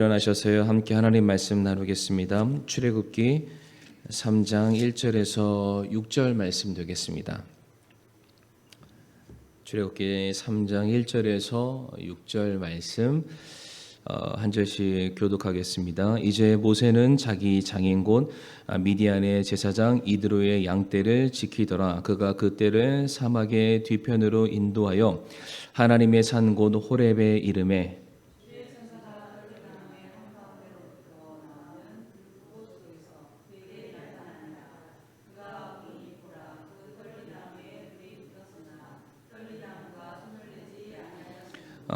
일어나셔서요 함께 하나님 말씀 나누겠습니다. 출애굽기 3장 1절에서 6절 말씀 되겠습니다. 출애굽기 3장 1절에서 6절 말씀 한 절씩 교독하겠습니다. 이제 모세는 자기 장인 곧 미디안의 제사장 이드로의 양떼를 지키더라. 그가 그 떼를 사막의 뒤편으로 인도하여 하나님의 산 곧 호렙의 이름에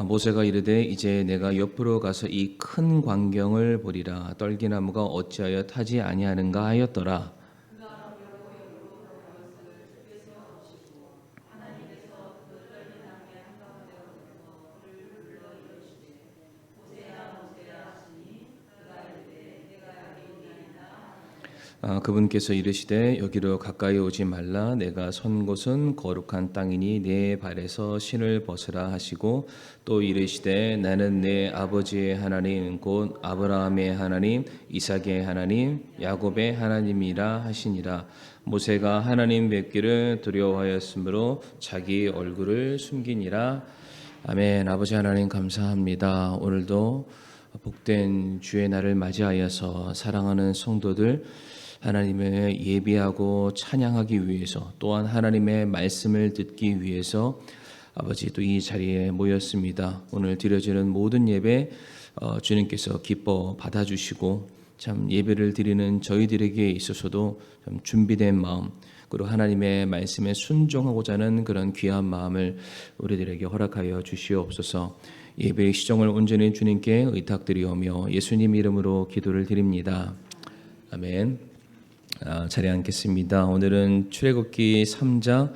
모세가 이르되 이제 내가 옆으로 가서 이 큰 광경을 보리라. 떨기나무가 어찌하여 타지 아니하는가 하였더라. 그분께서 이르시되 여기로 가까이 오지 말라. 내가 선 곳은 거룩한 땅이니 내 발에서 신을 벗으라 하시고 또 이르시되 나는 내 아버지의 하나님 곧 아브라함의 하나님 이삭의 하나님 야곱의 하나님이라 하시니라. 모세가 하나님 뵙기를 두려워하였으므로 자기 얼굴을 숨기니라. 아멘. 아버지 하나님 감사합니다. 오늘도 복된 주의 날을 맞이하여서 사랑하는 성도들 하나님을 예배하고 찬양하기 위해서 또한 하나님의 말씀을 듣기 위해서 아버지 또 이 자리에 모였습니다. 오늘 드려지는 모든 예배 주님께서 기뻐 받아주시고 참 예배를 드리는 저희들에게 있어서도 좀 준비된 마음 그리고 하나님의 말씀에 순종하고자 하는 그런 귀한 마음을 우리들에게 허락하여 주시옵소서. 예배의 시정을 온전히 주님께 의탁드리오며 예수님 이름으로 기도를 드립니다. 아멘. 자리에 앉겠습니다. 오늘은 출애굽기 3장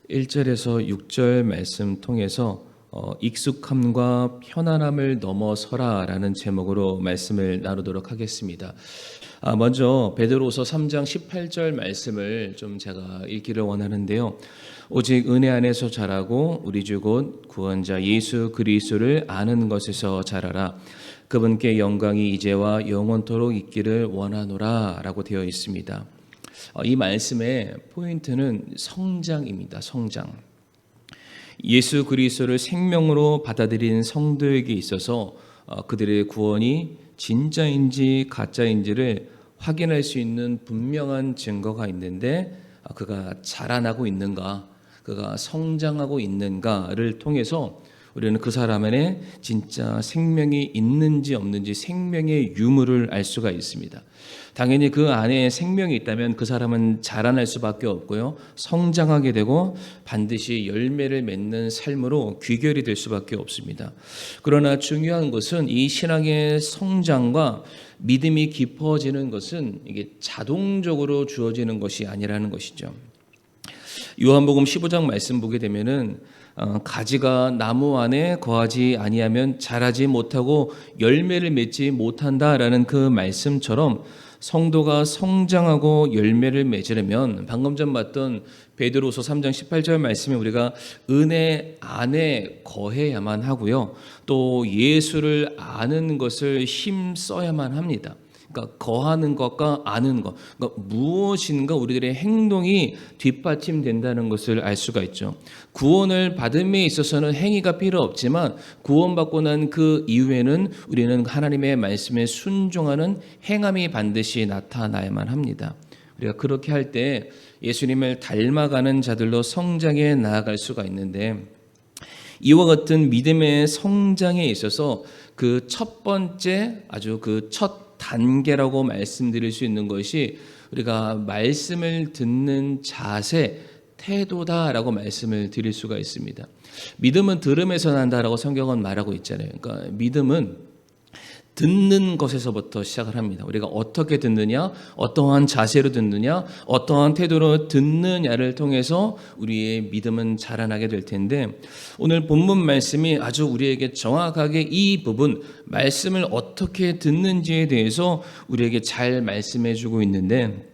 1절에서 6절 말씀 통해서 익숙함과 편안함을 넘어서라 라는 제목으로 말씀을 나누도록 하겠습니다. 먼저 베드로후서 3장 18절 말씀을 좀 제가 읽기를 원하는데요. 오직 은혜 안에서 자라고 우리 주 곧 구원자 예수 그리스도를 아는 것에서 자라라. 그분께 영광이 이제와 영원토록 있기를 원하노라 라고 되어 있습니다. 이 말씀의 포인트는 성장입니다. 성장. 예수 그리스도를 생명으로 받아들인 성도에게 있어서 그들의 구원이 진짜인지 가짜인지를 확인할 수 있는 분명한 증거가 있는데 그가 자라나고 있는가, 그가 성장하고 있는가를 통해서 우리는 그 사람 안에 진짜 생명이 있는지 없는지 생명의 유무를 알 수가 있습니다. 당연히 그 안에 생명이 있다면 그 사람은 자라날 수밖에 없고요. 성장하게 되고 반드시 열매를 맺는 삶으로 귀결이 될 수밖에 없습니다. 그러나 중요한 것은 이 신앙의 성장과 믿음이 깊어지는 것은 이게 자동적으로 주어지는 것이 아니라는 것이죠. 요한복음 15장 말씀 보게 되면은 가지가 나무 안에 거하지 아니하면 자라지 못하고 열매를 맺지 못한다라는 그 말씀처럼 성도가 성장하고 열매를 맺으려면 방금 전 봤던 베드로후서 3장 18절 말씀에 우리가 은혜 안에 거해야만 하고요. 또 예수를 아는 것을 힘써야만 합니다. 그러니까 거하는 것과 아는 것, 그러니까 무엇인가 우리들의 행동이 뒷받침된다는 것을 알 수가 있죠. 구원을 받음에 있어서는 행위가 필요 없지만 구원받고 난 그 이후에는 우리는 하나님의 말씀에 순종하는 행함이 반드시 나타나야만 합니다. 우리가 그렇게 할 때 예수님을 닮아가는 자들로 성장해 나아갈 수가 있는데 이와 같은 믿음의 성장에 있어서 그 첫 번째 아주 그 첫 단계라고 말씀드릴 수 있는 것이 우리가 말씀을 듣는 자세, 태도다라고 말씀을 드릴 수가 있습니다. 믿음은 들음에서 난다라고 성경은 말하고 있잖아요. 그러니까 믿음은 듣는 것에서부터 시작을 합니다. 우리가 어떻게 듣느냐, 어떠한 자세로 듣느냐, 어떠한 태도로 듣느냐를 통해서 우리의 믿음은 자라나게 될 텐데 오늘 본문 말씀이 아주 우리에게 정확하게 이 부분, 말씀을 어떻게 듣는지에 대해서 우리에게 잘 말씀해 주고 있는데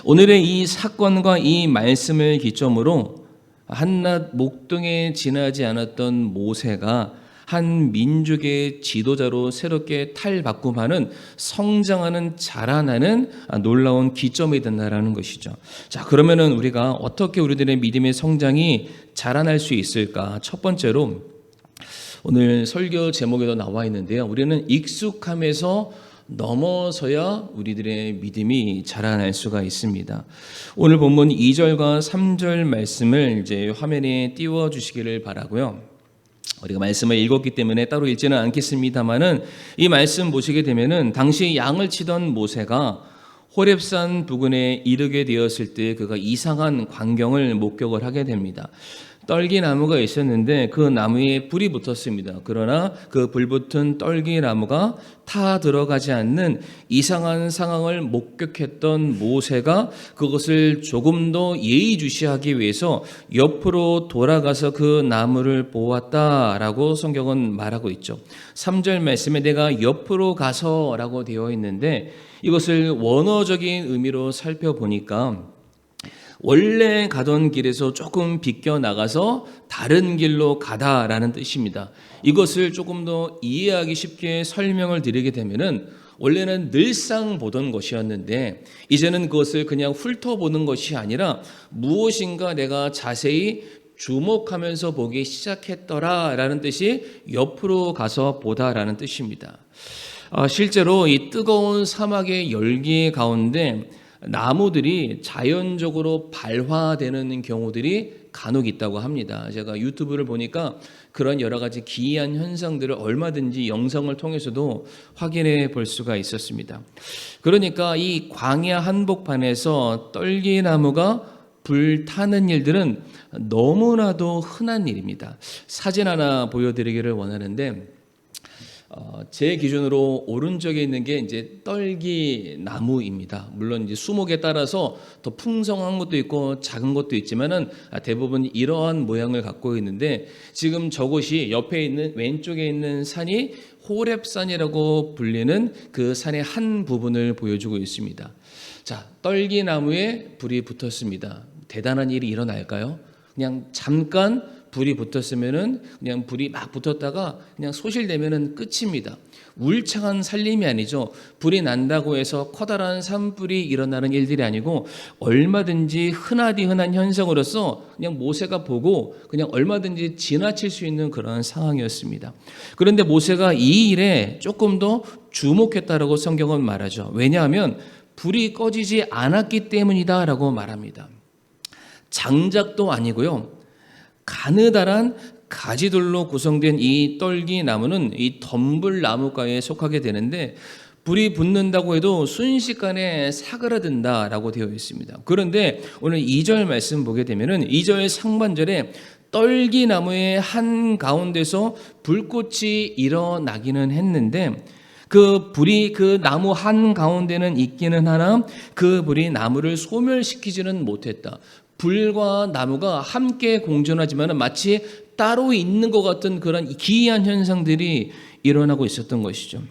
오늘의 이 사건과 이 말씀을 기점으로 한낱 목동에 지나지 않았던 모세가 한 민족의 지도자로 새롭게 탈바꿈하는 성장하는 자라나는 놀라운 기점이 된다라는 것이죠. 자, 그러면은 우리가 어떻게 우리들의 믿음의 성장이 자라날 수 있을까? 첫 번째로 오늘 설교 제목에도 나와 있는데요. 우리는 익숙함에서 넘어서야 우리들의 믿음이 자라날 수가 있습니다. 오늘 본문 2절과 3절 말씀을 이제 화면에 띄워 주시기를 바라고요. 우리가 말씀을 읽었기 때문에 따로 읽지는 않겠습니다만은 이 말씀 보시게 되면은 당시 양을 치던 모세가 호렙산 부근에 이르게 되었을 때 그가 이상한 광경을 목격을 하게 됩니다. 떨기나무가 있었는데 그 나무에 불이 붙었습니다. 그러나 그 불붙은 떨기나무가 타 들어가지 않는 이상한 상황을 목격했던 모세가 그것을 조금 더 예의주시하기 위해서 옆으로 돌아가서 그 나무를 보았다라고 성경은 말하고 있죠. 3절 말씀에 내가 옆으로 가서라고 되어 있는데 이것을 원어적인 의미로 살펴보니까 원래 가던 길에서 조금 비껴나가서 다른 길로 가다라는 뜻입니다. 이것을 조금 더 이해하기 쉽게 설명을 드리게 되면은 원래는 늘상 보던 것이었는데 이제는 그것을 그냥 훑어보는 것이 아니라 무엇인가 내가 자세히 주목하면서 보기 시작했더라라는 뜻이 옆으로 가서 보다라는 뜻입니다. 실제로 이 뜨거운 사막의 열기 가운데 나무들이 자연적으로 발화되는 경우들이 간혹 있다고 합니다. 제가 유튜브를 보니까 그런 여러 가지 기이한 현상들을 얼마든지 영상을 통해서도 확인해 볼 수가 있었습니다. 그러니까 이 광야 한복판에서 떨기나무가 불타는 일들은 너무나도 흔한 일입니다. 사진 하나 보여드리기를 원하는데 제 기준으로 오른쪽에 있는 게 이제 떨기 나무입니다. 물론 이제 수목에 따라서 더 풍성한 것도 있고 작은 것도 있지만은 대부분 이러한 모양을 갖고 있는데 지금 저곳이 옆에 있는 왼쪽에 있는 산이 호렙산이라고 불리는 그 산의 한 부분을 보여주고 있습니다. 자, 떨기 나무에 불이 붙었습니다. 대단한 일이 일어날까요? 그냥 잠깐 불이 붙었으면은 그냥 불이 막 붙었다가 그냥 소실되면은 끝입니다. 울창한 살림이 아니죠. 불이 난다고 해서 커다란 산불이 일어나는 일들이 아니고 얼마든지 흔하디 흔한 현상으로서 그냥 모세가 보고 그냥 얼마든지 지나칠 수 있는 그런 상황이었습니다. 그런데 모세가 이 일에 조금 더 주목했다라고 성경은 말하죠. 왜냐하면 불이 꺼지지 않았기 때문이다라고 말합니다. 장작도 아니고요. 가느다란 가지들로 구성된 이 떨기나무는 이 덤불나무과에 속하게 되는데 불이 붙는다고 해도 순식간에 사그라든다라고 되어 있습니다. 그런데 오늘 2절 말씀 보게 되면은 2절 상반절에 떨기나무의 한 가운데서 불꽃이 일어나기는 했는데 그 불이 그 나무 한 가운데는 있기는 하나 그 불이 나무를 소멸시키지는 못했다. 불과 나무가 함께 공존하지만 마치 따로 있는 것 같은 그런 기이한 현상들이 일어나고 있었던 것이죠.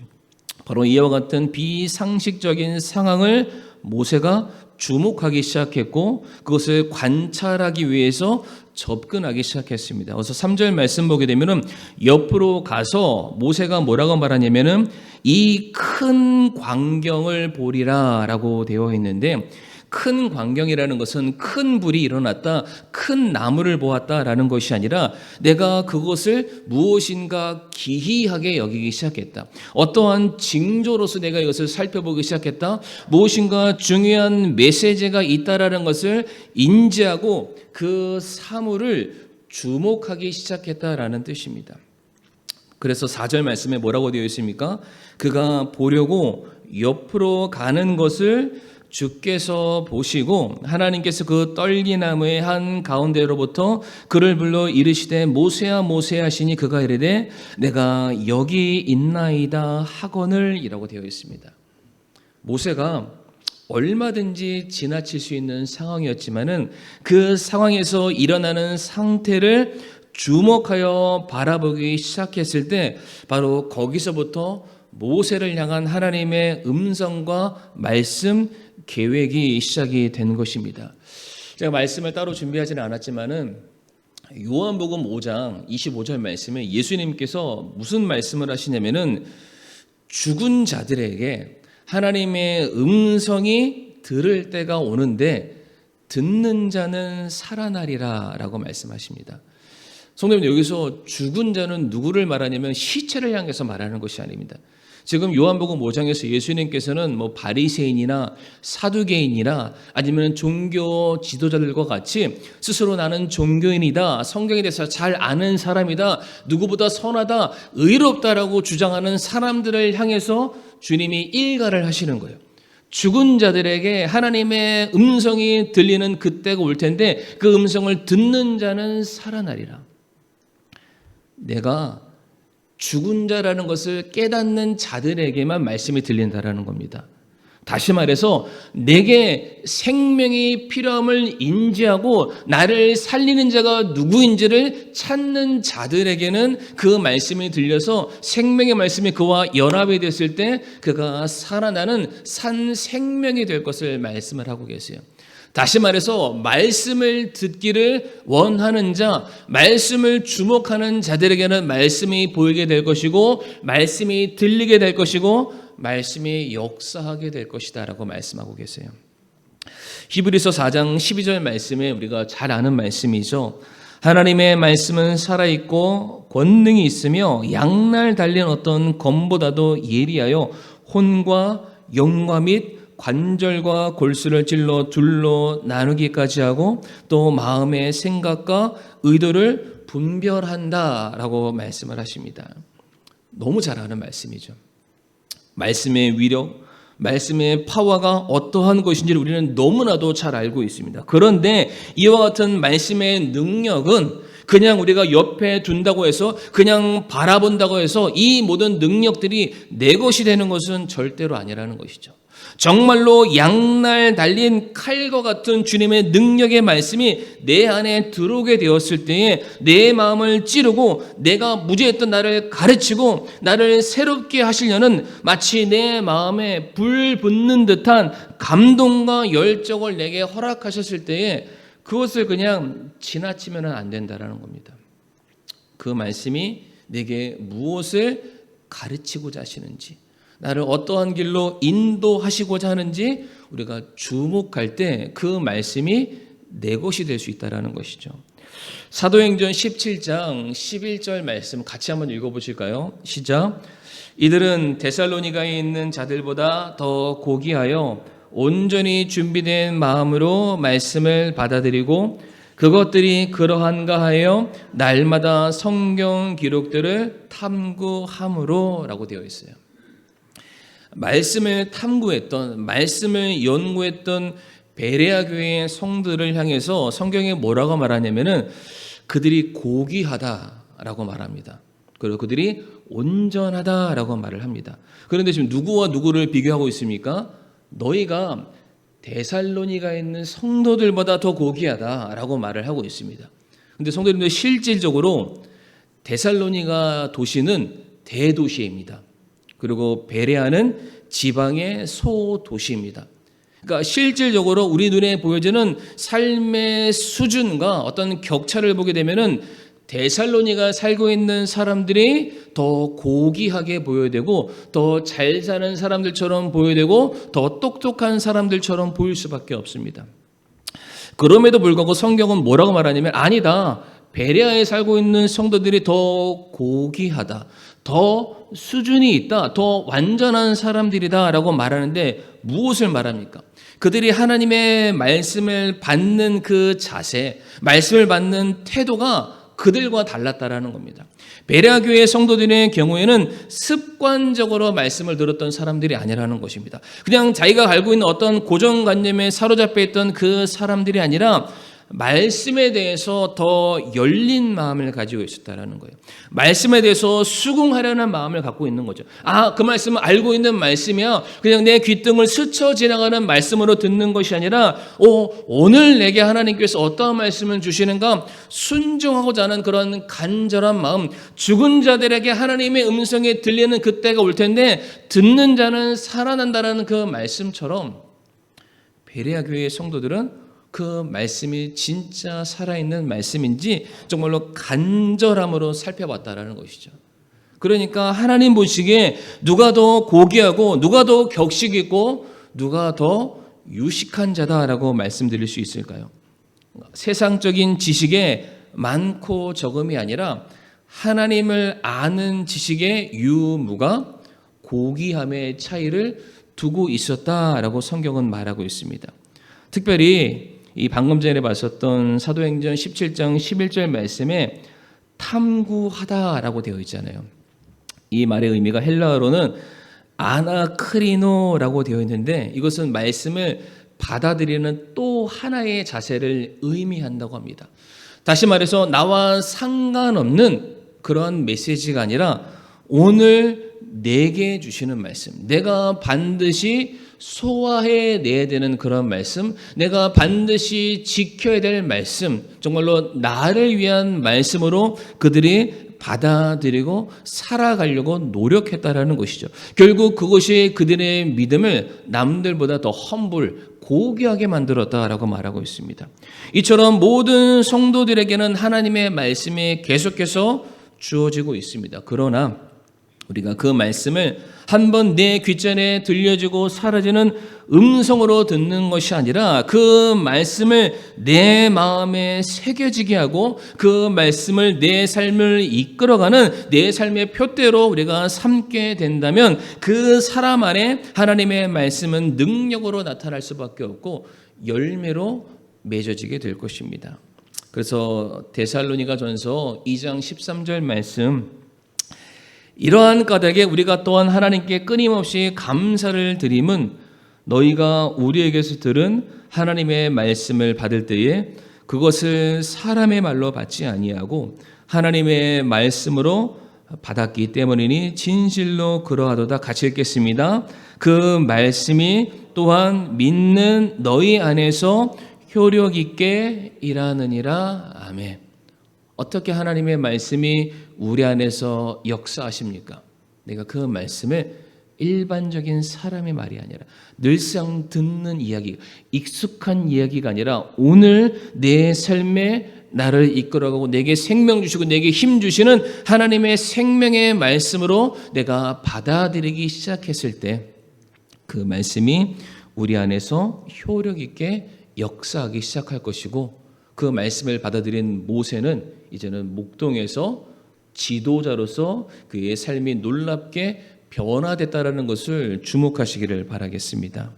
바로 이와 같은 비상식적인 상황을 모세가 주목하기 시작했고 그것을 관찰하기 위해서 접근하기 시작했습니다. 그래서 3절 말씀 보게 되면은 옆으로 가서 모세가 뭐라고 말하냐면은 이 큰 광경을 보리라라고 되어 있는데 큰 광경이라는 것은 큰 불이 일어났다, 큰 나무를 보았다라는 것이 아니라 내가 그것을 무엇인가 기이하게 여기기 시작했다. 어떠한 징조로서 내가 이것을 살펴보기 시작했다. 무엇인가 중요한 메시지가 있다라는 것을 인지하고 그 사물을 주목하기 시작했다라는 뜻입니다. 그래서 4절 말씀에 뭐라고 되어 있습니까? 그가 보려고 옆으로 가는 것을 주께서 보시고 하나님께서 그 떨기나무의 한 가운데로부터 그를 불러 이르시되 모세야 모세야 하시니 그가 이르되 내가 여기 있나이다 하거늘 이라고 되어 있습니다. 모세가 얼마든지 지나칠 수 있는 상황이었지만은 그 상황에서 일어나는 상태를 주목하여 바라보기 시작했을 때 바로 거기서부터 모세를 향한 하나님의 음성과 말씀, 계획이 시작이 된 것입니다. 제가 말씀을 따로 준비하지는 않았지만은 요한복음 5장 25절 말씀에 예수님께서 무슨 말씀을 하시냐면은 죽은 자들에게 하나님의 음성이 들을 때가 오는데 듣는 자는 살아나리라 라고 말씀하십니다. 성도님, 여기서 죽은 자는 누구를 말하냐면 시체를 향해서 말하는 것이 아닙니다. 지금 요한복음 5장에서 예수님께서는 바리새인이나 사두개인이나 아니면 종교 지도자들과 같이 스스로 나는 종교인이다, 성경에 대해서 잘 아는 사람이다, 누구보다 선하다, 의롭다라고 주장하는 사람들을 향해서 주님이 일가를 하시는 거예요. 죽은 자들에게 하나님의 음성이 들리는 그때가 올 텐데 그 음성을 듣는 자는 살아나리라. 내가 죽은 자라는 것을 깨닫는 자들에게만 말씀이 들린다라는 겁니다. 다시 말해서 내게 생명이 필요함을 인지하고 나를 살리는 자가 누구인지를 찾는 자들에게는 그 말씀이 들려서 생명의 말씀이 그와 연합이 됐을 때 그가 살아나는 산 생명이 될 것을 말씀을 하고 계세요. 다시 말해서 말씀을 듣기를 원하는 자, 말씀을 주목하는 자들에게는 말씀이 보이게 될 것이고 말씀이 들리게 될 것이고 말씀이 역사하게 될 것이다 라고 말씀하고 계세요. 히브리서 4장 12절 말씀에 우리가 잘 아는 말씀이죠. 하나님의 말씀은 살아있고 권능이 있으며 양날 달린 어떤 검보다도 예리하여 혼과 영과 및 관절과 골수를 찔러 둘로 나누기까지 하고 또 마음의 생각과 의도를 분별한다라고 말씀을 하십니다. 너무 잘 아는 말씀이죠. 말씀의 위력, 말씀의 파워가 어떠한 것인지를 우리는 너무나도 잘 알고 있습니다. 그런데 이와 같은 말씀의 능력은 그냥 우리가 옆에 둔다고 해서 그냥 바라본다고 해서 이 모든 능력들이 내 것이 되는 것은 절대로 아니라는 것이죠. 정말로 양날 달린 칼과 같은 주님의 능력의 말씀이 내 안에 들어오게 되었을 때에 내 마음을 찌르고 내가 무죄했던 나를 가르치고 나를 새롭게 하시려는 마치 내 마음에 불 붙는 듯한 감동과 열정을 내게 허락하셨을 때에 그것을 그냥 지나치면 안 된다라는 겁니다. 그 말씀이 내게 무엇을 가르치고자 하시는지, 나를 어떠한 길로 인도하시고자 하는지 우리가 주목할 때 그 말씀이 내 것이 될 수 있다는 것이죠. 사도행전 17장 11절 말씀 같이 한번 읽어보실까요? 시작. 이들은 데살로니가에 있는 자들보다 더 고귀하여 온전히 준비된 마음으로 말씀을 받아들이고 그것들이 그러한가 하여 날마다 성경 기록들을 탐구함으로 라고 되어 있어요. 말씀을 탐구했던, 말씀을 연구했던 베레아 교회의 성도들을 향해서 성경에 뭐라고 말하냐면은 그들이 고귀하다라고 말합니다. 그리고 그들이 온전하다라고 말을 합니다. 그런데 지금 누구와 누구를 비교하고 있습니까? 너희가 데살로니가에 있는 성도들보다 더 고귀하다라고 말을 하고 있습니다. 그런데 성도님들 실질적으로 데살로니가 도시는 대도시입니다. 그리고 베레아는 지방의 소도시입니다. 그러니까 실질적으로 우리 눈에 보여지는 삶의 수준과 어떤 격차를 보게 되면은 데살로니가 살고 있는 사람들이 더 고귀하게 보여야 되고 더 잘 사는 사람들처럼 보여야 되고 더 똑똑한 사람들처럼 보일 수밖에 없습니다. 그럼에도 불구하고 성경은 뭐라고 말하냐면 아니다. 베레아에 살고 있는 성도들이 더 고귀하다. 더 수준이 있다. 더 완전한 사람들이다 라고 말하는데 무엇을 말합니까? 그들이 하나님의 말씀을 받는 그 자세, 말씀을 받는 태도가 그들과 달랐다라는 겁니다. 베레아 교회 성도들의 경우에는 습관적으로 말씀을 들었던 사람들이 아니라는 것입니다. 그냥 자기가 알고 있는 어떤 고정관념에 사로잡혀 있던 그 사람들이 아니라 말씀에 대해서 더 열린 마음을 가지고 있었다라는 거예요. 말씀에 대해서 수긍하려는 마음을 갖고 있는 거죠. 아, 그 말씀은 알고 있는 말씀이야. 그냥 내 귓등을 스쳐 지나가는 말씀으로 듣는 것이 아니라 오늘 내게 하나님께서 어떠한 말씀을 주시는가 순종하고자 하는 그런 간절한 마음, 죽은 자들에게 하나님의 음성이 들리는 그때가 올 텐데 듣는 자는 살아난다라는 그 말씀처럼 베레아 교회의 성도들은 그 말씀이 진짜 살아있는 말씀인지 정말로 간절함으로 살펴봤다라는 것이죠. 그러니까 하나님 보시기에 누가 더 고귀하고 누가 더 격식 있고 누가 더 유식한 자다라고 말씀드릴 수 있을까요? 세상적인 지식에 많고 적음이 아니라 하나님을 아는 지식의 유무가 고귀함의 차이를 두고 있었다라고 성경은 말하고 있습니다. 특별히 이 방금 전에 봤었던 사도행전 17장 11절 말씀에 탐구하다라고 되어 있잖아요. 이 말의 의미가 헬라어로는 아나크리노라고 되어 있는데 이것은 말씀을 받아들이는 또 하나의 자세를 의미한다고 합니다. 다시 말해서 나와 상관없는 그런 메시지가 아니라 오늘 내게 주시는 말씀, 내가 반드시 소화해내야 되는 그런 말씀, 내가 반드시 지켜야 될 말씀, 정말로 나를 위한 말씀으로 그들이 받아들이고 살아가려고 노력했다라는 것이죠. 결국 그것이 그들의 믿음을 남들보다 더 험불, 고귀하게 만들었다라고 말하고 있습니다. 이처럼 모든 성도들에게는 하나님의 말씀이 계속해서 주어지고 있습니다. 그러나 우리가 그 말씀을 한번 내 귓전에 들려지고 사라지는 음성으로 듣는 것이 아니라 그 말씀을 내 마음에 새겨지게 하고 그 말씀을 내 삶을 이끌어가는 내 삶의 표대로 우리가 삼게 된다면 그 사람 안에 하나님의 말씀은 능력으로 나타날 수밖에 없고 열매로 맺어지게 될 것입니다. 그래서 데살로니가전서 2장 13절 말씀, 이러한 까닭에 우리가 또한 하나님께 끊임없이 감사를 드림은 너희가 우리에게서 들은 하나님의 말씀을 받을 때에 그것을 사람의 말로 받지 아니하고 하나님의 말씀으로 받았기 때문이니 진실로 그러하도다. 같이 읽겠습니다. 그 말씀이 또한 믿는 너희 안에서 효력 있게 일하느니라. 아멘. 어떻게 하나님의 말씀이 우리 안에서 역사하십니까? 내가 그 말씀을 일반적인 사람의 말이 아니라 늘상 듣는 이야기, 익숙한 이야기가 아니라 오늘 내 삶에 나를 이끌어가고 내게 생명 주시고 내게 힘 주시는 하나님의 생명의 말씀으로 내가 받아들이기 시작했을 때 그 말씀이 우리 안에서 효력 있게 역사하기 시작할 것이고 그 말씀을 받아들인 모세는 이제는 목동에서 지도자로서 그의 삶이 놀랍게 변화됐다라는 것을 주목하시기를 바라겠습니다.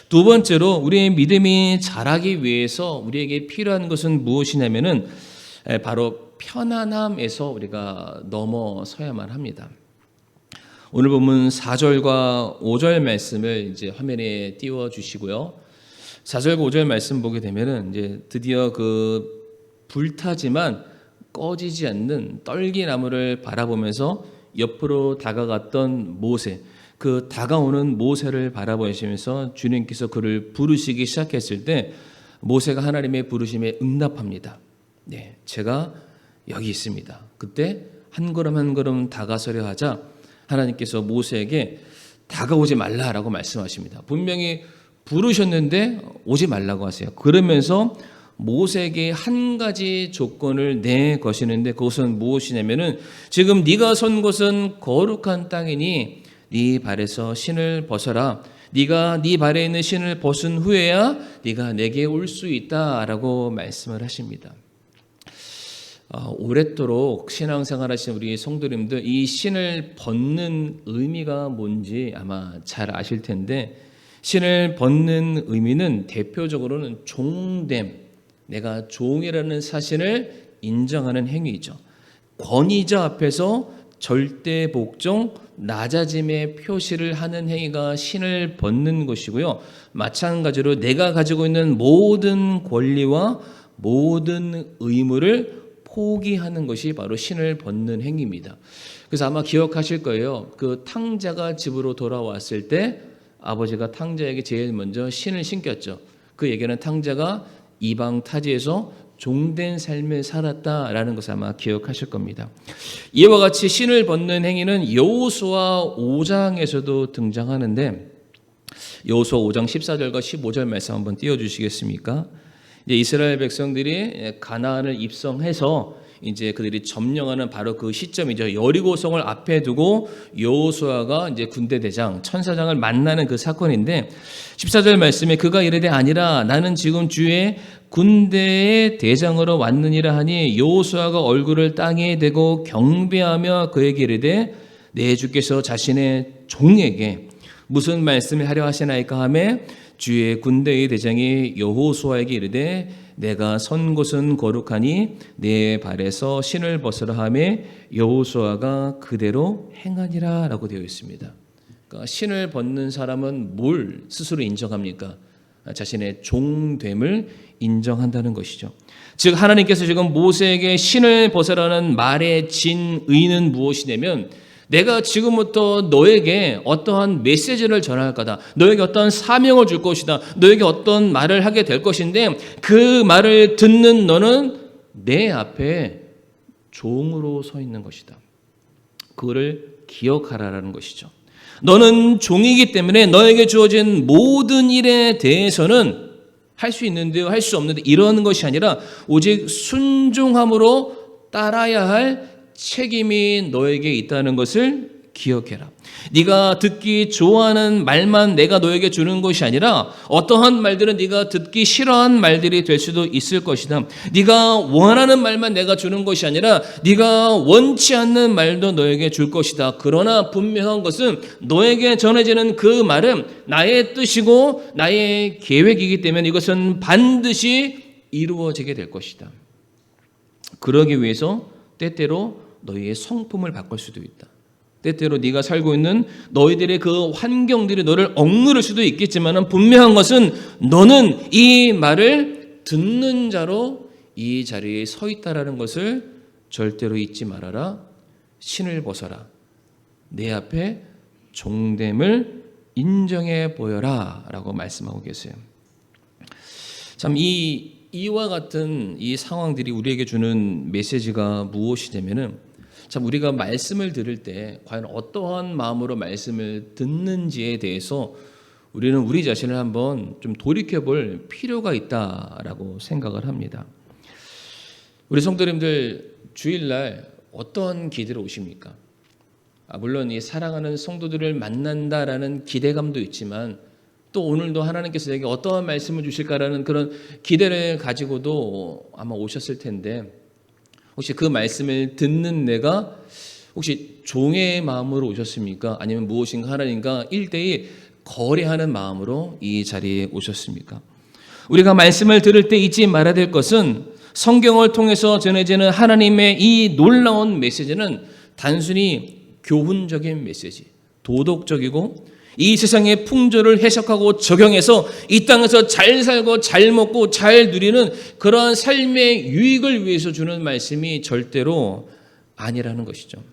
두 번째로 우리의 믿음이 자라기 위해서 우리에게 필요한 것은 무엇이냐면은 바로 편안함에서 우리가 넘어서야만 합니다. 오늘 본문 4절과 5절 말씀을 이제 화면에 띄워 주시고요. 4절과 5절 말씀 보게 되면은 이제 드디어 그 불타지만 꺼지지 않는 떨기나무를 바라보면서 옆으로 다가갔던 모세, 그 다가오는 모세를 바라보시면서 주님께서 그를 부르시기 시작했을 때 모세가 하나님의 부르심에 응답합니다. 네, 제가 여기 있습니다. 그때 한 걸음 한 걸음 다가서려 하자 하나님께서 모세에게 다가오지 말라라고 말씀하십니다. 분명히 부르셨는데 오지 말라고 하세요. 그러면서 모세에게 한 가지 조건을 내거시는데 그것은 무엇이냐면은 지금 네가 선 곳은 거룩한 땅이니 네 발에서 신을 벗어라. 네가 네 발에 있는 신을 벗은 후에야 네가 내게 올 수 있다라고 말씀을 하십니다. 오랫도록 신앙생활 하신 우리 성도님들 이 신을 벗는 의미가 뭔지 아마 잘 아실 텐데 신을 벗는 의미는 대표적으로는 종됨, 내가 종이라는 사실을 인정하는 행위이죠. 권위자 앞에서 절대 복종, 낮아짐의 표시를 하는 행위가 신을 벗는 것이고요. 마찬가지로 내가 가지고 있는 모든 권리와 모든 의무를 포기하는 것이 바로 신을 벗는 행위입니다. 그래서 아마 기억하실 거예요. 그 탕자가 집으로 돌아왔을 때 아버지가 탕자에게 제일 먼저 신을 신겼죠. 그 얘기는 탕자가 이방 타지에서 종된 삶을 살았다라는 것을 아마 기억하실 겁니다. 이와 같이 신을 벗는 행위는 여호수아 5장에서도 등장하는데 여호수아 5장 14절과 15절 말씀 한번 띄워주시겠습니까? 이제 이스라엘 백성들이 가나안을 입성해서 이제 그들이 점령하는 바로 그 시점이죠. 여리고성을 앞에 두고 여호수아가 이제 군대 대장 천사장을 만나는 그 사건인데 14절 말씀에 그가 이르되 아니라 나는 지금 주의 군대의 대장으로 왔느니라 하니 여호수아가 얼굴을 땅에 대고 경배하며 그에게 이르되 내 주께서 자신의 종에게 무슨 말씀을 하려 하시나이까 하매 주의 군대의 대장이 여호수아에게 이르되 내가 선 곳은 거룩하니 내 발에서 신을 벗으라 하매 여호수아가 그대로 행하니라 라고 되어 있습니다. 그러니까 신을 벗는 사람은 뭘 스스로 인정합니까? 자신의 종됨을 인정한다는 것이죠. 즉 하나님께서 지금 모세에게 신을 벗으라는 말의 진의는 무엇이냐면 내가 지금부터 너에게 어떠한 메시지를 전할 거다. 너에게 어떤 사명을 줄 것이다. 너에게 어떤 말을 하게 될 것인데 그 말을 듣는 너는 내 앞에 종으로 서 있는 것이다. 그거를 기억하라라는 것이죠. 너는 종이기 때문에 너에게 주어진 모든 일에 대해서는 할 수 있는데요, 할 수 없는데 이런 것이 아니라 오직 순종함으로 따라야 할 책임이 너에게 있다는 것을 기억해라. 네가 듣기 좋아하는 말만 내가 너에게 주는 것이 아니라 어떠한 말들은 네가 듣기 싫어하는 말들이 될 수도 있을 것이다. 네가 원하는 말만 내가 주는 것이 아니라 네가 원치 않는 말도 너에게 줄 것이다. 그러나 분명한 것은 너에게 전해지는 그 말은 나의 뜻이고 나의 계획이기 때문에 이것은 반드시 이루어지게 될 것이다. 그러기 위해서 때때로 너희의 성품을 바꿀 수도 있다. 때때로 네가 살고 있는 너희들의 그 환경들이 너를 억누를 수도 있겠지만 분명한 것은 너는 이 말을 듣는 자로 이 자리에 서 있다라는 것을 절대로 잊지 말아라. 신을 벗어라. 내 앞에 종됨을 인정해 보여라 라고 말씀하고 계세요. 참 이와 같은 이 상황들이 우리에게 주는 메시지가 무엇이냐면은 참 우리가 말씀을 들을 때 과연 어떠한 마음으로 말씀을 듣는지에 대해서 우리는 우리 자신을 한번 좀 돌이켜볼 필요가 있다라고 생각을 합니다. 우리 성도님들 주일날 어떤 기대로 오십니까? 물론 이 사랑하는 성도들을 만난다라는 기대감도 있지만 또 오늘도 하나님께서 내게 어떠한 말씀을 주실까라는 그런 기대를 가지고도 아마 오셨을 텐데 혹시 그 말씀을 듣는 내가 혹시 종의 마음으로 오셨습니까? 아니면 무엇인가 하나님과 1대1 거래하는 마음으로 이 자리에 오셨습니까? 우리가 말씀을 들을 때 잊지 말아야 될 것은 성경을 통해서 전해지는 하나님의 이 놀라운 메시지는 단순히 교훈적인 메시지, 도덕적이고 이 세상의 풍조를 해석하고 적용해서 이 땅에서 잘 살고 잘 먹고 잘 누리는 그러한 삶의 유익을 위해서 주는 말씀이 절대로 아니라는 것이죠.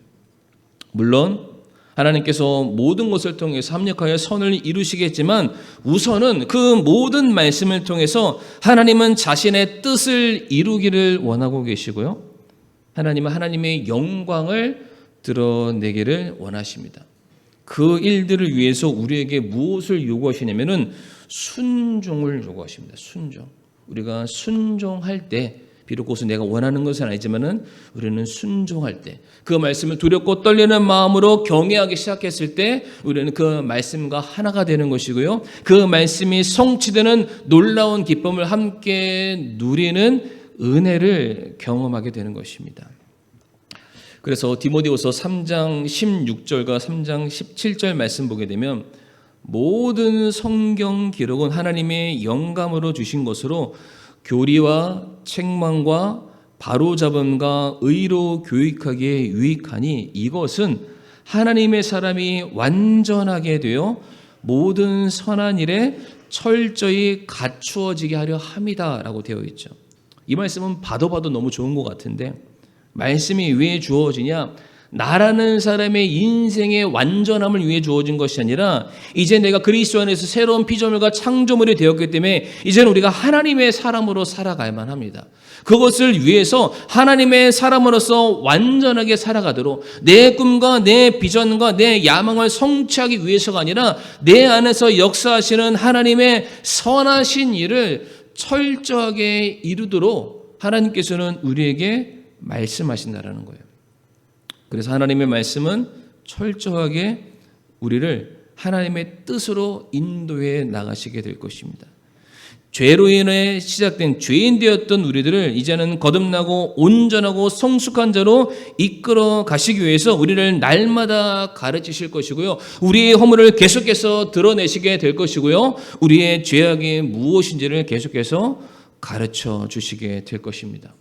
물론 하나님께서 모든 것을 통해서 합력하여 선을 이루시겠지만 우선은 그 모든 말씀을 통해서 하나님은 자신의 뜻을 이루기를 원하고 계시고요. 하나님은 하나님의 영광을 드러내기를 원하십니다. 그 일들을 위해서 우리에게 무엇을 요구하시냐면은 순종을 요구하십니다. 순종. 우리가 순종할 때 비록 그것은 내가 원하는 것은 아니지만은 우리는 순종할 때 그 말씀을 두렵고 떨리는 마음으로 경외하기 시작했을 때 우리는 그 말씀과 하나가 되는 것이고요. 그 말씀이 성취되는 놀라운 기쁨을 함께 누리는 은혜를 경험하게 되는 것입니다. 그래서 디모데후서 3장 16절과 3장 17절 말씀 보게 되면 모든 성경 기록은 하나님의 영감으로 주신 것으로 교리와 책망과 바로잡음과 의로 교육하기에 유익하니 이것은 하나님의 사람이 완전하게 되어 모든 선한 일에 철저히 갖추어지게 하려 함이다라고 되어 있죠. 이 말씀은 봐도 너무 좋은 것 같은데 말씀이 왜 주어지냐? 나라는 사람의 인생의 완전함을 위해 주어진 것이 아니라 이제 내가 그리스도 안에서 새로운 피조물과 창조물이 되었기 때문에 이제는 우리가 하나님의 사람으로 살아가야만 합니다. 그것을 위해서 하나님의 사람으로서 완전하게 살아가도록 내 꿈과 내 비전과 내 야망을 성취하기 위해서가 아니라 내 안에서 역사하시는 하나님의 선하신 일을 철저하게 이루도록 하나님께서는 우리에게 말씀하신다라는 거예요. 그래서 하나님의 말씀은 철저하게 우리를 하나님의 뜻으로 인도해 나가시게 될 것입니다. 죄로 인해 시작된 죄인 되었던 우리들을 이제는 거듭나고 온전하고 성숙한 자로 이끌어 가시기 위해서 우리를 날마다 가르치실 것이고요. 우리의 허물을 계속해서 드러내시게 될 것이고요. 우리의 죄악이 무엇인지를 계속해서 가르쳐 주시게 될 것입니다.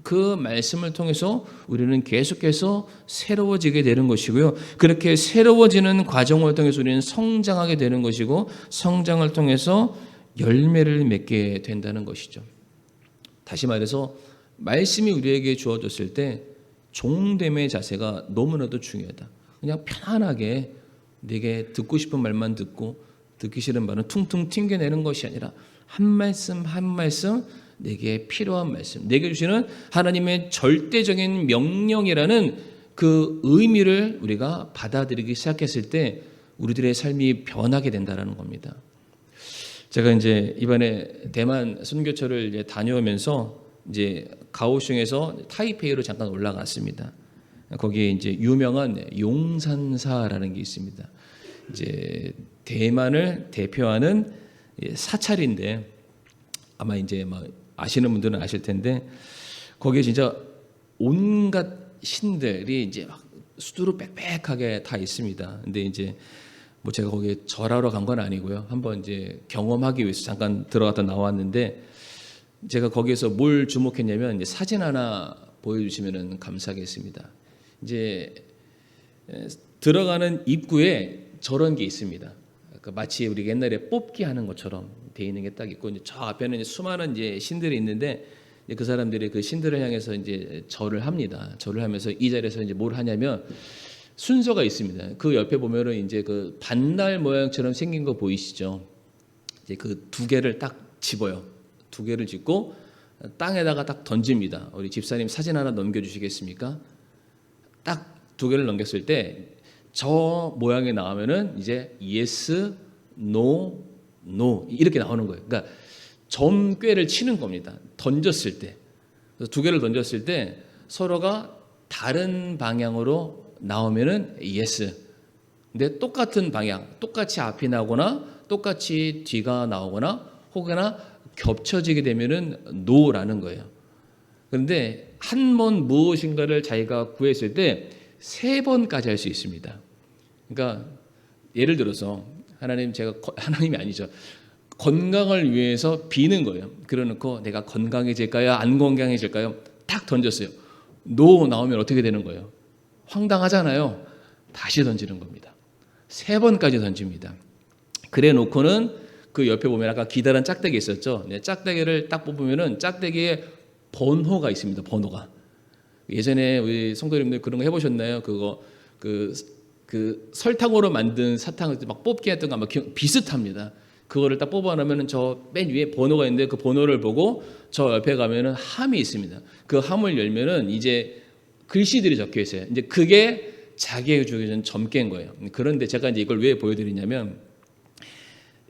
그 말씀을 통해서 우리는 계속해서 새로워지게 되는 것이고요. 그렇게 새로워지는 과정을 통해서 우리는 성장하게 되는 것이고, 성장을 통해서 열매를 맺게 된다는 것이죠. 다시 말해서 말씀이 우리에게 주어졌을 때 종됨의 자세가 너무나도 중요하다. 그냥 편안하게 내게 듣고 싶은 말만 듣고 듣기 싫은 말은 퉁퉁 튕겨내는 것이 아니라 한 말씀 한 말씀 내게 필요한 말씀, 내게 주시는 하나님의 절대적인 명령이라는 그 의미를 우리가 받아들이기 시작했을 때 우리들의 삶이 변하게 된다는 겁니다. 제가 이제 이번에 대만 선교처를 이제 다녀오면서 이제 가오슝에서 타이페이로 잠깐 올라갔습니다. 거기에 이제 유명한 용산사라는 게 있습니다. 이제 대만을 대표하는 사찰인데 아마 이제 막 아시는 분들은 아실 텐데 거기에 진짜 온갖 신들이 이제 막 수두룩 빽빽하게 다 있습니다. 근데 이제 뭐 제가 거기에 절하러 간 건 아니고요. 한번 이제 경험하기 위해서 잠깐 들어갔다 나왔는데 제가 거기에서 뭘 주목했냐면 이제 사진 하나 보여주시면 감사하겠습니다. 이제 들어가는 입구에 저런 게 있습니다. 그러니까 마치 우리가 옛날에 뽑기 하는 것처럼 돼 있는 게 딱 있고 이제 저 앞에는 이제 수많은 이제 신들이 있는데 그 사람들이 그 신들을 향해서 이제 절을 합니다. 절을 하면서 이 자리에서 이제 뭘 하냐면 순서가 있습니다. 그 옆에 보면은 이제 그 반달 모양처럼 생긴 거 보이시죠? 이제 그 두 개를 딱 집어요. 두 개를 집고 땅에다가 딱 던집니다. 우리 집사님 사진 하나 넘겨주시겠습니까? 딱 두 개를 넘겼을 때 저 모양이 나오면은 이제 yes, no, no 이렇게 나오는 거예요. 그러니까 점괘를 치는 겁니다. 던졌을 때. 그래서 두 개를 던졌을 때 서로가 다른 방향으로 나오면은 yes. 근데 똑같은 방향, 똑같이 앞이 나거나 똑같이 뒤가 나오거나 혹여나 겹쳐지게 되면은 no라는 거예요. 그런데 한 번 무엇인가를 자기가 구했을 때 세 번까지 할 수 있습니다. 그러니까 예를 들어서 하나님이 아니죠. 건강을 위해서 비는 거예요. 그래놓고 내가 건강해질까요? 안 건강해질까요? 딱 던졌어요. 노 나오면 어떻게 되는 거예요? 황당하잖아요. 다시 던지는 겁니다. 세 번까지 던집니다. 그래 놓고는 그 옆에 보면 아까 기다란 짝대기 있었죠. 네, 짝대기를 딱 뽑으면은 짝대기에 번호가 있습니다. 번호가. 예전에 우리 성도님들 그런 거 해보셨나요? 그거 그 설탕으로 만든 사탕을 막 뽑기 했던 거 아마 비슷합니다. 그거를 딱 뽑아놓으면 저 맨 위에 번호가 있는데 그 번호를 보고 저 옆에 가면은 함이 있습니다. 그 함을 열면은 이제 글씨들이 적혀 있어요. 이제 그게 자기에게 주어진 점괘인 거예요. 그런데 제가 이제 이걸 왜 보여드리냐면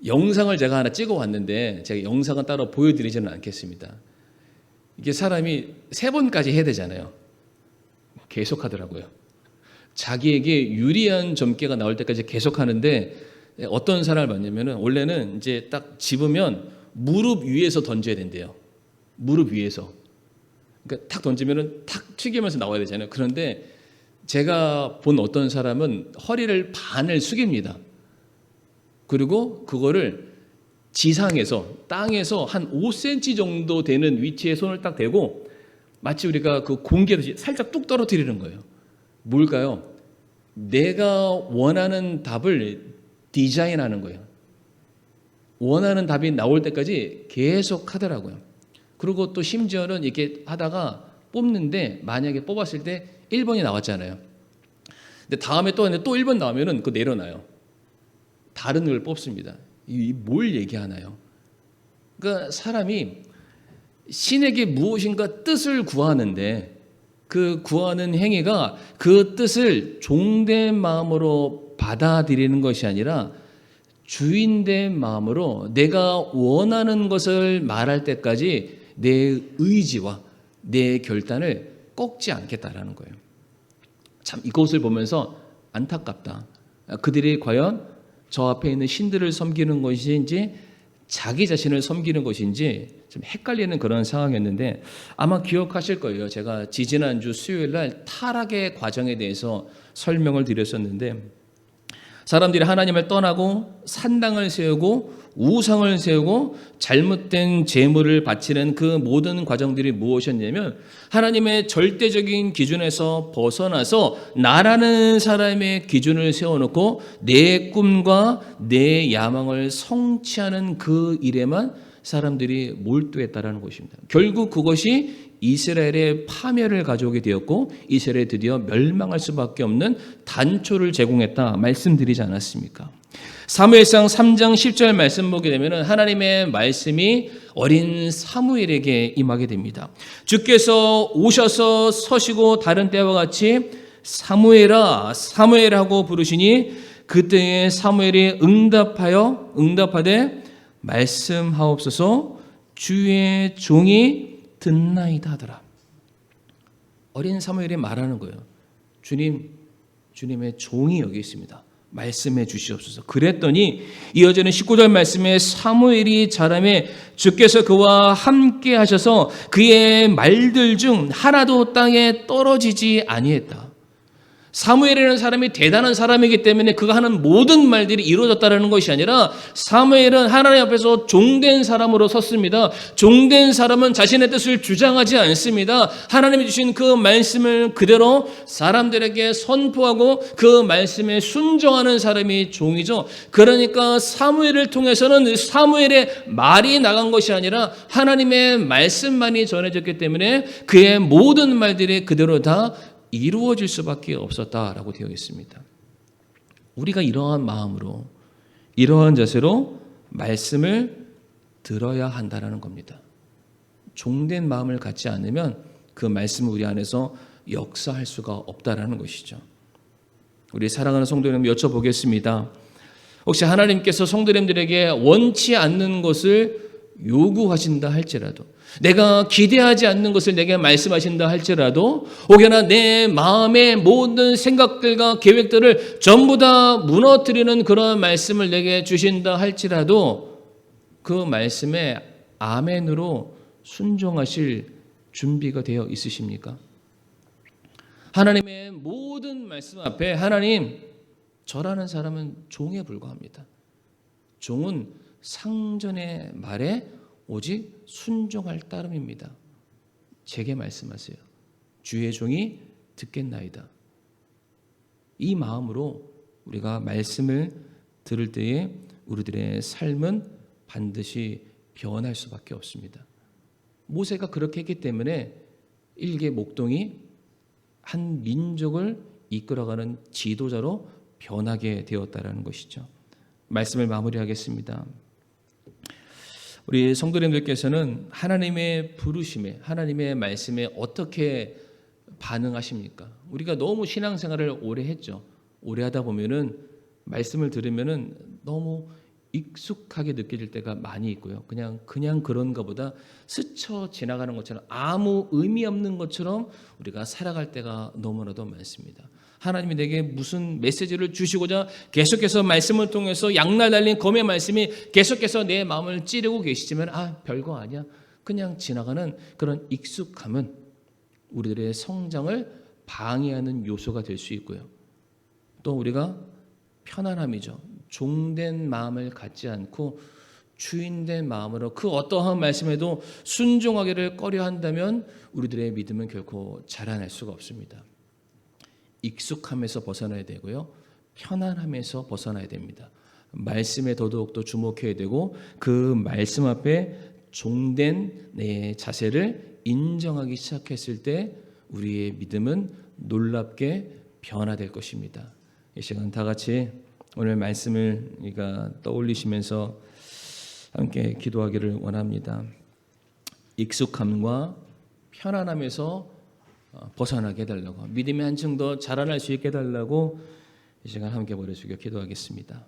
영상을 제가 하나 찍어 왔는데 제가 영상은 따로 보여드리지는 않겠습니다. 이게 사람이 세 번까지 해야 되잖아요. 계속 하더라고요. 자기에게 유리한 점괘가 나올 때까지 계속 하는데 어떤 사람을 봤냐면은 원래는 이제 딱 집으면 무릎 위에서 던져야 된대요. 무릎 위에서. 그러니까 탁 던지면은 탁 튀기면서 나와야 되잖아요. 그런데 제가 본 어떤 사람은 허리를 반을 숙입니다. 그리고 그거를 지상에서 땅에서 한 5cm 정도 되는 위치에 손을 딱 대고 마치 우리가 그 공기를 살짝 뚝 떨어뜨리는 거예요. 뭘까요? 내가 원하는 답을 디자인하는 거예요. 원하는 답이 나올 때까지 계속 하더라고요. 그리고 또 심지어는 이렇게 하다가 뽑는데 만약에 뽑았을 때 1번이 나왔잖아요. 근데 다음에 또 1번 나오면은 그거 내려놔요. 다른 걸 뽑습니다. 뭘 얘기하나요? 그러니까 사람이 신에게 무엇인가 뜻을 구하는데 그 구하는 행위가 그 뜻을 종된 마음으로 받아들이는 것이 아니라 주인된 마음으로 내가 원하는 것을 말할 때까지 내 의지와 내 결단을 꺾지 않겠다라는 거예요. 참 이것을 보면서 안타깝다. 그들이 과연 저 앞에 있는 신들을 섬기는 것인지 자기 자신을 섬기는 것인지 좀 헷갈리는 그런 상황이었는데, 아마 기억하실 거예요. 제가 지지난주 수요일 날 타락의 과정에 대해서 설명을 드렸었는데, 사람들이 하나님을 떠나고 산당을 세우고 우상을 세우고 잘못된 제물을 바치는 그 모든 과정들이 무엇이었냐면, 하나님의 절대적인 기준에서 벗어나서 나라는 사람의 기준을 세워놓고 내 꿈과 내 야망을 성취하는 그 일에만 사람들이 몰두했다라는 것입니다. 결국 그것이 이스라엘의 파멸을 가져오게 되었고 이스라엘이 드디어 멸망할 수밖에 없는 단초를 제공했다 말씀드리지 않았습니까? 사무엘상 3장 10절 말씀 보게 되면 하나님의 말씀이 어린 사무엘에게 임하게 됩니다. 주께서 오셔서 서시고 다른 때와 같이 사무엘아 사무엘하고 부르시니 그때에 사무엘이 응답하되 말씀하옵소서 주의 종이 듣나이다 하더라. 어린 사무엘이 말하는 거예요. 주님의 종이 여기 있습니다. 말씀해 주시옵소서. 그랬더니 이어지는 19절 말씀에 사무엘이 자라매 주께서 그와 함께 하셔서 그의 말들 중 하나도 땅에 떨어지지 아니했다. 사무엘이라는 사람이 대단한 사람이기 때문에 그가 하는 모든 말들이 이루어졌다는 것이 아니라 사무엘은 하나님 앞에서 종된 사람으로 섰습니다. 종된 사람은 자신의 뜻을 주장하지 않습니다. 하나님이 주신 그 말씀을 그대로 사람들에게 선포하고 그 말씀에 순종하는 사람이 종이죠. 그러니까 사무엘을 통해서는 사무엘의 말이 나간 것이 아니라 하나님의 말씀만이 전해졌기 때문에 그의 모든 말들이 그대로 다 이루어질 수밖에 없었다라고 되어 있습니다. 우리가 이러한 마음으로 이러한 자세로 말씀을 들어야 한다라는 겁니다. 종된 마음을 갖지 않으면 그 말씀을 우리 안에서 역사할 수가 없다라는 것이죠. 우리 사랑하는 성도 여러분 여쭤보겠습니다. 혹시 하나님께서 성도님들에게 원치 않는 것을 요구하신다 할지라도, 내가 기대하지 않는 것을 내게 말씀하신다 할지라도, 혹여나 내 마음의 모든 생각들과 계획들을 전부 다 무너뜨리는 그런 말씀을 내게 주신다 할지라도 그 말씀에 아멘으로 순종하실 준비가 되어 있으십니까? 하나님의 모든 말씀 앞에 하나님, 저라는 사람은 종에 불과합니다. 종은 상전의 말에 오직 순종할 따름입니다. 제게 말씀하세요. 주의 종이 듣겠나이다. 이 마음으로 우리가 말씀을 들을 때에 우리들의 삶은 반드시 변할 수밖에 없습니다. 모세가 그렇게 했기 때문에 일개 목동이 한 민족을 이끌어가는 지도자로 변하게 되었다는 것이죠. 말씀을 마무리하겠습니다. 우리 성도님들께서는 하나님의 부르심에, 하나님의 말씀에 어떻게 반응하십니까? 우리가 너무 신앙생활을 오래 했죠. 오래 하다 보면은 말씀을 들으면은 너무 익숙하게 느껴질 때가 많이 있고요. 그냥 그런가 보다 스쳐 지나가는 것처럼 아무 의미 없는 것처럼 우리가 살아갈 때가 너무나도 많습니다. 하나님이 내게 무슨 메시지를 주시고자 계속해서 말씀을 통해서 양날 달린 검의 말씀이 계속해서 내 마음을 찌르고 계시지만 별거 아니야. 그냥 지나가는 그런 익숙함은 우리들의 성장을 방해하는 요소가 될 수 있고요. 또 우리가 편안함이죠. 종된 마음을 갖지 않고 주인된 마음으로 그 어떠한 말씀에도 순종하기를 꺼려한다면 우리들의 믿음은 결코 자라날 수가 없습니다. 익숙함에서 벗어나야 되고요. 편안함에서 벗어나야 됩니다. 말씀에 더더욱더 주목해야 되고 그 말씀 앞에 종된 내 자세를 인정하기 시작했을 때 우리의 믿음은 놀랍게 변화될 것입니다. 이 시간 다 같이 오늘 말씀을 우리가 떠올리시면서 함께 기도하기를 원합니다. 익숙함과 편안함에서 벗어나게 해달라고, 믿음이 한층 더 자라날 수 있게 해달라고 이 시간 함께 보내주기를 기도하겠습니다.